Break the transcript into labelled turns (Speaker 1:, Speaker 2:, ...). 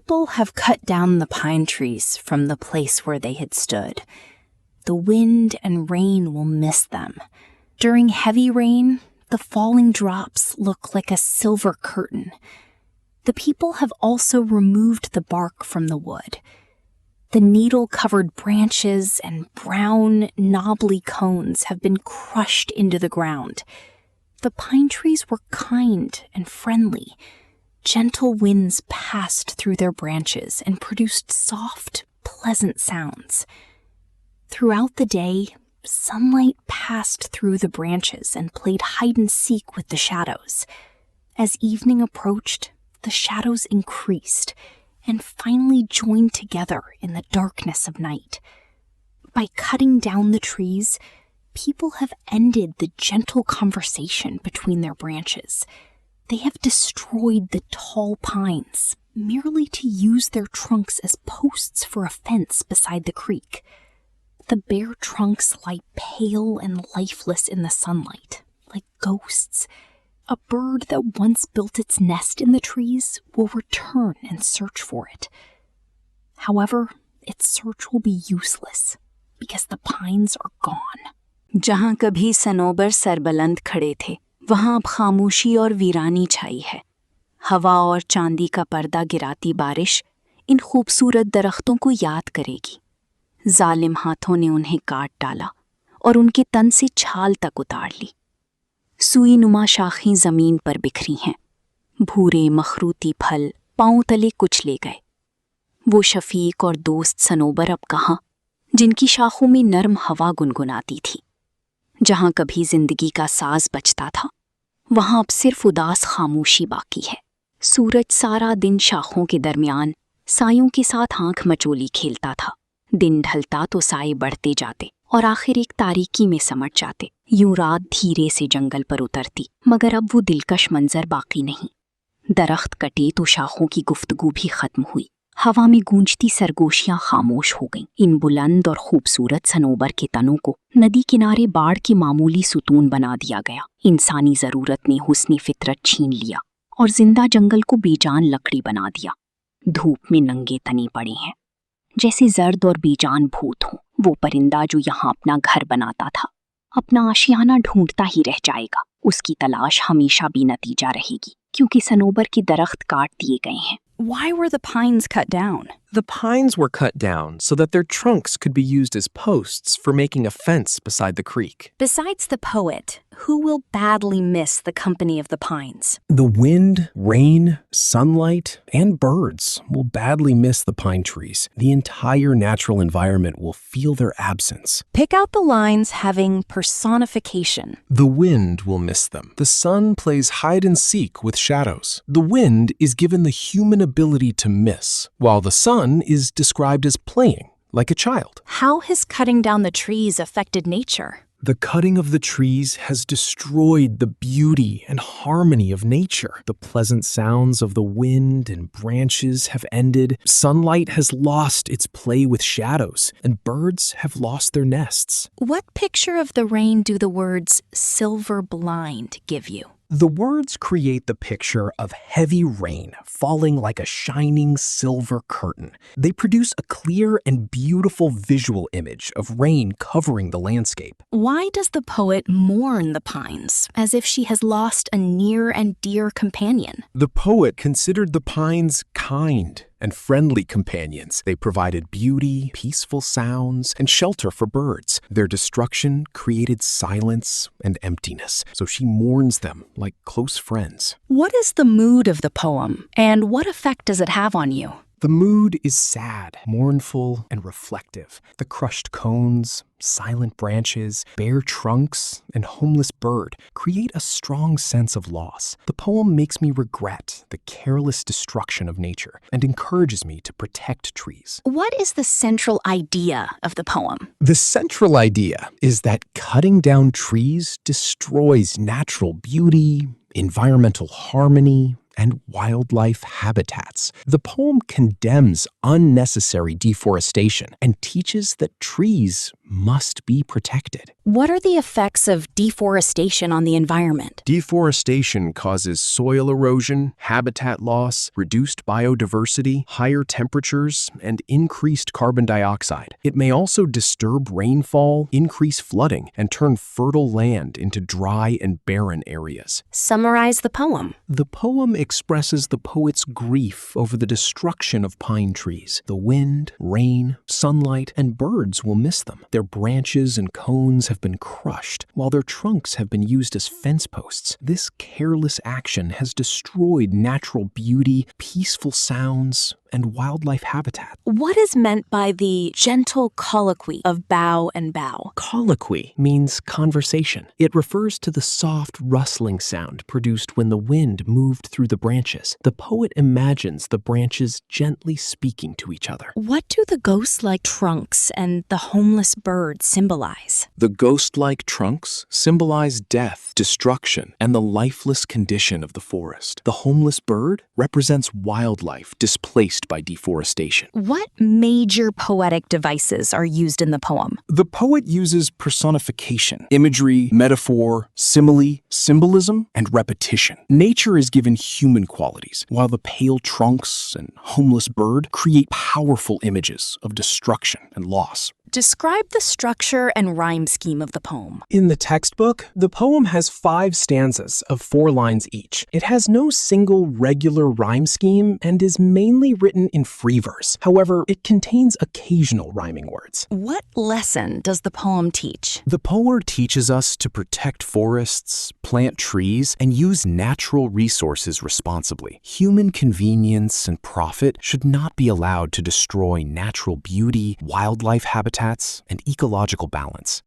Speaker 1: people have cut down the pine trees from the place where they had stood. The wind and rain will miss them. During heavy rain, the falling drops look like a silver curtain. The people have also removed the bark from the wood. The needle-covered branches and brown, knobbly cones have been crushed into the ground. The pine trees were kind and friendly. Gentle winds passed through their branches and produced soft, pleasant sounds. Throughout the day, sunlight passed through the branches and played hide-and-seek with the shadows. As evening approached, the shadows increased and finally joined together in the darkness of night. By cutting down the trees, people have ended the gentle conversation between their branches. They have destroyed the tall pines, merely to use their trunks as posts for a fence beside the creek. The bare trunks lie pale and lifeless in the sunlight, like ghosts. A bird that once built its nest in the trees will return and search for it. However, its search will be useless because the pines are gone.
Speaker 2: जहाँ कभी सनोबर सरबलंद खड़े थे, वहाँ अब खामोशी और वीरानी छाई है। हवा और चांदी का पर्दा गिराती बारिश इन खूबसूरत दरख्तों को याद करेगी। जालिम हाथों ने उन्हें काट डाला और उनके तन से छाल तक उतार ली। सुई नुमा शाखें जमीन पर बिखरी हैं। भूरे मखरूती फल पांव तले कुचले गए। वो शफीक और दोस्त सनोबर अब कहाँ, जिनकी शाखों में नर्म हवा गुनगुनाती थी। जहाँ कभी जिंदगी का साज बजता था, वहाँ अब सिर्फ उदास खामोशी बाकी है। सूरज सारा दिन शाखों के दरमियान सायों के साथ आंख मचोली खेलता था। दिन ढलता तो साए बढ़ते जाते और आखिर एक तारीकी में समट जाते। यूं रात धीरे से जंगल पर उतरती, मगर अब वो दिलकश मंजर बाकी नहीं। दरख्त कटे तो शाखों की गुफ्तगू भी खत्म हुई। हवा में गूंजती सरगोशियां खामोश हो गईं। इन बुलंद और खूबसूरत सनोबर के तनों को नदी किनारे बाढ़ के मामूली सुतून बना दिया गया। इंसानी जरूरत ने हुस्न फितरत छीन लिया और जिंदा जंगल को बेजान लकड़ी बना दिया। धूप में नंगे तने पड़े हैं, जैसे जर्द और बेजान भूत हों। वो परिंदा जो यहाँ अपना घर बनाता था, अपना आशियाना ढूंढता ही रह जाएगा। उसकी तलाश हमेशा बेनतीजा रहेगी, क्योंकि सनोबर के दरख्त काट दिए गए हैं।
Speaker 1: Why were the pines cut down?
Speaker 3: The pines were cut down so that their trunks could be used as posts for making a fence beside the creek.
Speaker 1: Besides the poet, who will badly miss the company of the pines?
Speaker 4: The wind, rain, sunlight, and birds will badly miss the pine trees. The entire natural environment will feel their absence.
Speaker 1: Pick out the lines having personification.
Speaker 4: The wind will miss them. The sun plays hide and seek with shadows. The wind is given the human ability to miss, while the sun is described as playing, like a child.
Speaker 1: How has cutting down the trees affected nature?
Speaker 4: The cutting of the trees has destroyed the beauty and harmony of nature. The pleasant sounds of the wind and branches have ended. Sunlight has lost its play with shadows, and birds have lost their nests.
Speaker 1: What picture of the rain do the words silver blind give you?
Speaker 4: The words create the picture of heavy rain falling like a shining silver curtain. They produce a clear and beautiful visual image of rain covering the landscape.
Speaker 1: Why does the poet mourn the pines, as if she has lost a near and dear companion?
Speaker 4: The poet considered the pines kind and friendly companions. They provided beauty, peaceful sounds, and shelter for birds. Their destruction created silence and emptiness, so she mourns them like close friends.
Speaker 1: What is the mood of the poem, and what effect does it have on you?
Speaker 4: The mood is sad, mournful, and reflective. The crushed cones, silent branches, bare trunks, and homeless bird create a strong sense of loss. The poem makes me regret the careless destruction of nature and encourages me to protect trees.
Speaker 1: What is the central idea of the poem?
Speaker 4: The central idea is that cutting down trees destroys natural beauty, environmental harmony, and wildlife habitats. The poem condemns unnecessary deforestation and teaches that trees must be protected.
Speaker 1: What are the effects of deforestation on the environment?
Speaker 3: Deforestation causes soil erosion, habitat loss, reduced biodiversity, higher temperatures, and increased carbon dioxide. It may also disturb rainfall, increase flooding, and turn fertile land into dry and barren areas.
Speaker 1: Summarize the poem.
Speaker 4: The poem expresses the poet's grief over the destruction of pine trees. The wind, rain, sunlight, and birds will miss them. Their branches and cones have been crushed, while their trunks have been used as fence posts. This careless action has destroyed natural beauty, peaceful sounds, and wildlife habitat.
Speaker 1: What is meant by the gentle colloquy of bough and bough?
Speaker 4: Colloquy means conversation. It refers to the soft rustling sound produced when the wind moved through the branches. The poet imagines the branches gently speaking to each other.
Speaker 1: What do the ghost-like trunks and the homeless birds symbolize?
Speaker 5: The ghost-like trunks symbolize death, destruction, and the lifeless condition of the forest. The homeless bird represents wildlife displaced by deforestation.
Speaker 1: What major poetic devices are used in the poem?
Speaker 5: The poet uses personification, imagery, metaphor, simile, symbolism, and repetition. Nature is given human qualities, while the pale trunks and homeless bird create powerful images of destruction and loss.
Speaker 1: Describe the structure and rhyme scheme of the poem.
Speaker 4: In the textbook, the poem has 5 stanzas of 4 lines each. It has no single regular rhyme scheme and is mainly written in free verse. However, it contains occasional rhyming words.
Speaker 1: What lesson does the poem teach?
Speaker 5: The poem teaches us to protect forests, plant trees, and use natural resources responsibly. Human convenience and profit should not be allowed to destroy natural beauty, wildlife habitats, and ecological balance.